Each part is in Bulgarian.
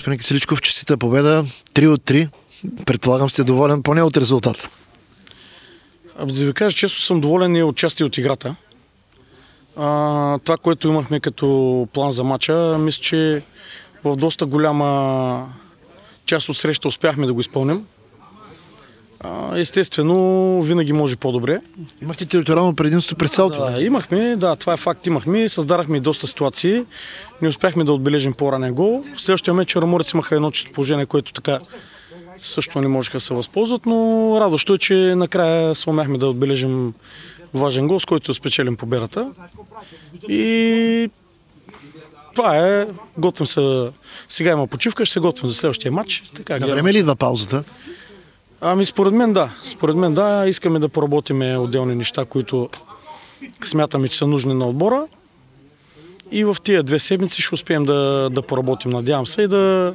Господин Киселичков, честита победа, 3 от 3. Предполагам сте доволен поне от резултата. Да ви кажа, често съм доволен и от части от играта. Това, което имахме като план за матча, мисля, че в доста голяма част от среща успяхме да го изпълним. Естествено, винаги може по-добре. Имахте териториално предимство пред цялото? Да, имахме, да, това е факт, имахме. Създадахме и доста ситуации. Не успяхме да отбележим по-ранен гол. В следващия матч Черноморец имаха едно чисто положение, което така също не можеха да се възползват, но радващо е, че накрая съумяхме да отбележим важен гол, с който спечелим победата. И това е. Готвим се. Сега има почивка, ще се готвим за следващия матч. На време ли идва паузата? Според мен да. Според мен да. Искаме да поработим отделни неща, които смятаме, че са нужни на отбора. И в тия 2 седмици ще успеем да поработим, надявам се, и да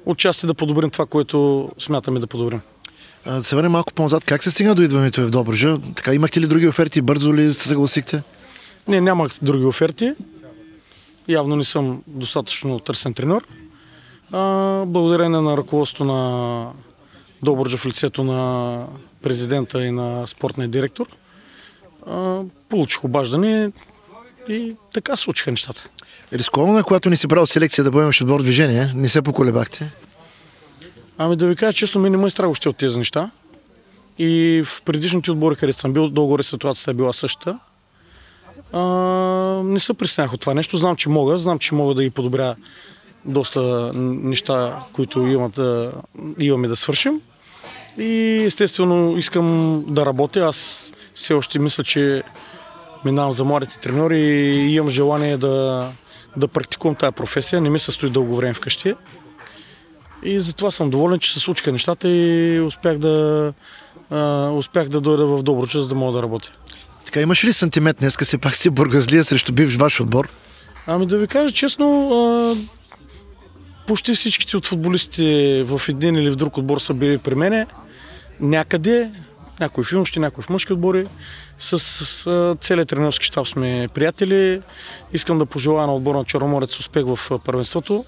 отчасти да подобрим това, което смятаме да подобрим. Да се върнем малко по-назад. Как се стигна до идването в Добруджа? Така, имахте ли други оферти? Бързо ли се съгласихте? Не, нямах други оферти. Явно не съм достатъчно търсен треньор. Благодарение на ръководството на Добруджа в лицето на президента и на спортния директор, получих обаждане и така случиха нещата. Рисковано е, когато не си брал селекция да поемеш отбор движение, не се поколебахте? Да ви кажа честно, ми не ме е страх още от тези неща. И в предишните отбори, където съм бил, долу-горе ситуацията е била същата. Не се притеснях от това нещо. Знам, че мога да ги подобря доста неща, които имаме да свършим. И естествено искам да работя. Аз все още мисля, че минавам за младите треньори и имам желание да практикувам тази професия. Не ми се стои дълго време вкъщи. И затова съм доволен, че се случиха нещата и успях да дойда в Добруджа, за да мога да работя. Така, имаш ли сантимент днеска се пак си бургазлия срещу бивш ваш отбор? Да ви кажа честно, почти всичките от футболистите в един или в друг отбор са били при мене. Някъде, някой в юношки, някой в мъжки отбори. С целият тренерски щаб сме приятели. Искам да пожелая на отбора на Черноморец успех в първенството.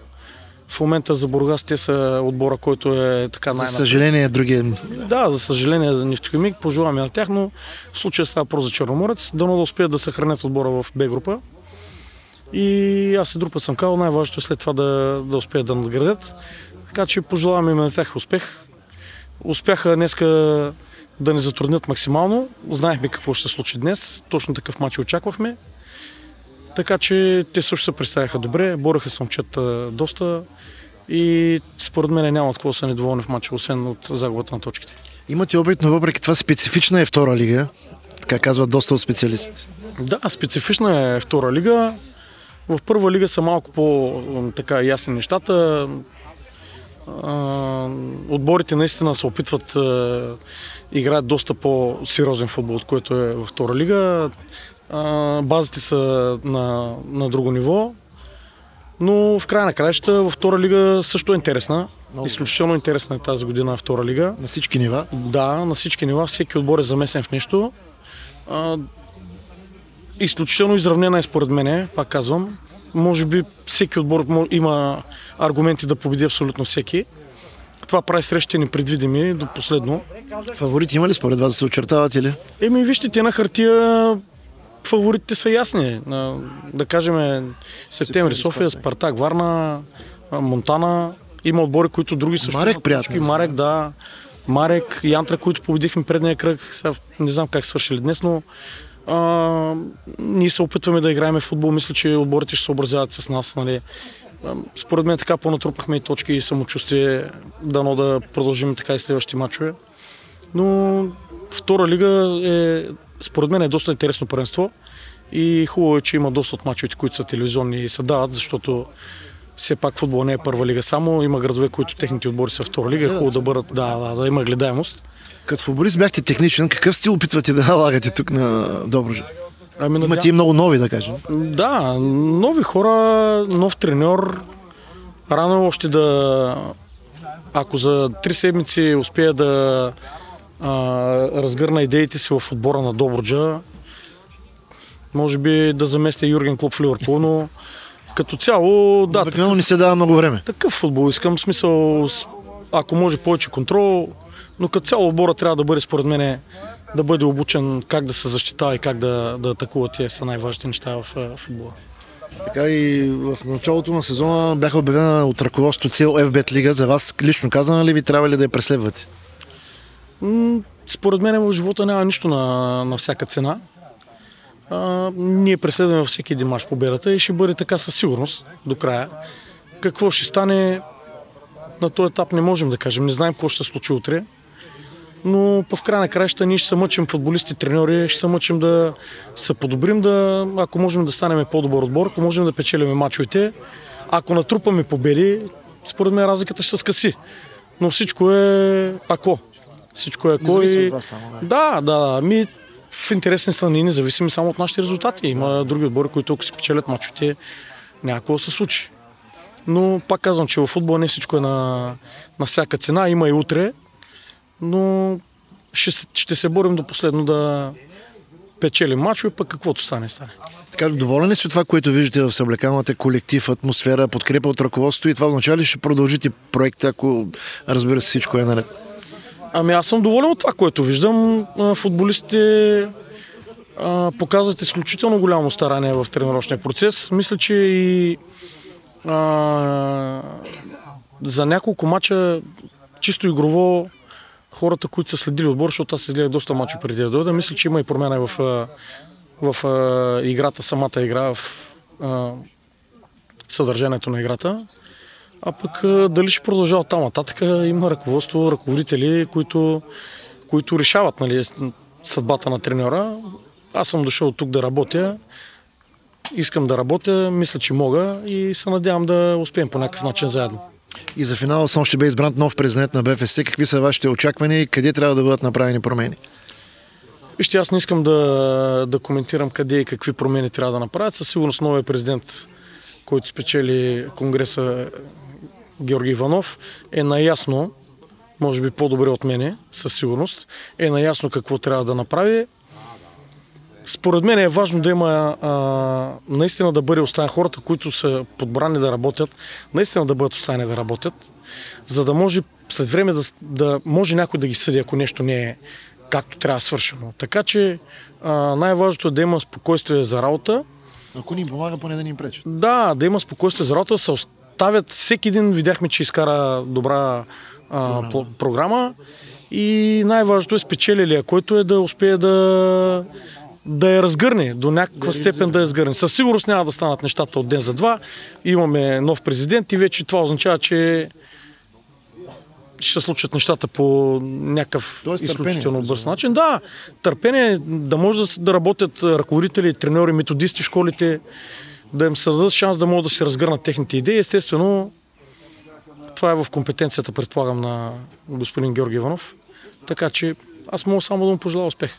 В момента за Бургас те са отбора, който е така За съжаление, другия. Да, за съжаление за Нефтохимик. Пожелаваме на тях, но в случая става про за Черноморец. Дано да успеят да съхранят отбора в Б група. И аз и друг път съм казал, най-важното е след това да успеят да надградят. Така че пожелаваме им на тях успех. Успяха днеска да ни затруднят максимално. Знаехме какво ще се случи днес. Точно такъв мач очаквахме. Така че те също се представяха добре, бореха се момчета доста и според мен няма от какво са недоволни в матча, освен от загубата на точките. Имате опит, но въпреки това специфична е втора лига, така казват доста от специалистите. Да, специфична е втора лига. В първа лига са малко по-така ясни нещата. Отборите наистина се опитват играят доста по-сериозен футбол, от което е във втора лига. Базите са на друго ниво, но в края на краища във втора лига също е интересна. Изключително интересна е тази година втора лига. На всички нива? Да, на всички нива. Всеки отбор е замесен в нещо. Изключително изравнена е според мен, пак казвам. Може би всеки отбор има аргументи да победи абсолютно всеки. Това прави срещите непредвидими до последно. Фаворити има ли според вас да се очертават или? Вижте, те на хартия фаворитите са ясни. Да кажем Септември София, Спартак Варна, Монтана. Има отбори, които други също. Марек приятно. Марек, да. Марек, Янтра, които победихме предния кръг. Сега не знам как свършили днес, но ние се опитваме да играем в футбол. Мисля, че отборите ще се съобразяват с нас. Нали. Според мен така понатрупахме и точки и самочувствие. Дано да продължим така и следващите мачове. Но втора лига според мен е доста интересно първенство и хубаво е, че има доста от мачовете, които са телевизионни и се дават, защото все пак футбол не е първа лига само. Има градове, които техните отбори са втора лига. Хубаво да бъдат, да има гледаемост. Като футболист бяхте техничен, какъв стил опитвате да налагате тук на Добруджа? Имате и много нови, да кажем. Да, нови хора, нов треньор. Рано още ако за 3 седмици успея да разгърна идеите си в отбора на Добруджа, може би да заместя Юрген Клоп в Ливърпул, но Като цяло, да. Обикновено не се дава много време. Такъв футбол искам, в смисъл, ако може повече контрол, но като цяло отбора трябва да бъде, според мен, да бъде обучен как да се защитава и как да атакува. Тия са най-важните неща в футбола. Така и в началото на сезона бяха обявена от ръководството цел FBET лига. За вас лично казано ли ви трябва ли да я преследвате? Според мен в живота няма нищо на всяка цена. Ние преследваме във всеки един мач победата и ще бъде така със сигурност до края. Какво ще стане на този етап не можем да кажем. Не знаем какво ще се случи утре. Но в края на краища ние ще се мъчим, футболисти, треньори, ще се мъчим да се подобрим, ако можем да станем по-добър отбор, ако можем да печелим мачовете. Ако натрупаме победи, според мен разликата ще се скъси. Но всичко е ако. Всичко е ако и... Да. В интересни страни не зависим само от нашите резултати. Има други отбори, които ако си печелят мачовете, някакво се случи. Но пак казвам, че в футбола не всичко е на всяка цена. Има и утре, но ще се борим до последно да печелим мачове, пък каквото стане. Така, доволен ли си от това, което виждате в съблекалната, колектив, атмосфера, подкрепа от ръководството и това означава ли ще продължите проекта, ако разбира се всичко е наред? Аз съм доволен от това, което виждам. Футболистите показват изключително голямо старание в тренировъчния процес. Мисля, че и за няколко мача чисто игрово хората, които са следили отбор, защото аз изгледах доста мача преди да дойда, мисля, че има и промяна в играта, самата игра, в съдържанието на играта. А пък дали ще продължава там нататък, има ръководство, ръководители, които решават, нали, съдбата на треньора. Аз съм дошъл тук да работя, искам да работя, мисля, че мога и се надявам да успеем по някакъв начин заедно. И за финал сон ще бе избран нов президент на БФС. Какви са вашите очаквания и къде трябва да бъдат направени промени? Вижте, аз не искам да коментирам къде и какви промени трябва да направят. Със сигурност новия президент, който спечели Конгреса, Георги Иванов, е наясно, може би по-добре от мене, със сигурност, е наясно какво трябва да направи. Според мен е важно да има наистина да бъде оставен хората, които са подбрани да работят, наистина да бъдат оставени да работят, за да може след време да може някой да ги съди, ако нещо не е както трябва свършено. Така че най-важното е да има спокойствие за работа. Ако ни помага, поне да ни им пречат. Да има спокойствие за работа, се оставят. Всеки един видяхме, че изкара добра програма и най-важното е спечелилия, който е да успее да я разгърне, до някаква степен да я разгърне. Със сигурност няма да станат нещата от ден за два. Имаме нов президент и вече това означава, че ще се случат нещата по някакъв изключително бърз начин. Да, търпение, да може да работят ръководители, треньори, методисти в школите, да им се дадат шанс да могат да се разгърнат техните идеи. Естествено, това е в компетенцията, предполагам, на господин Георги Иванов. Така че аз мога само да му пожелая успех.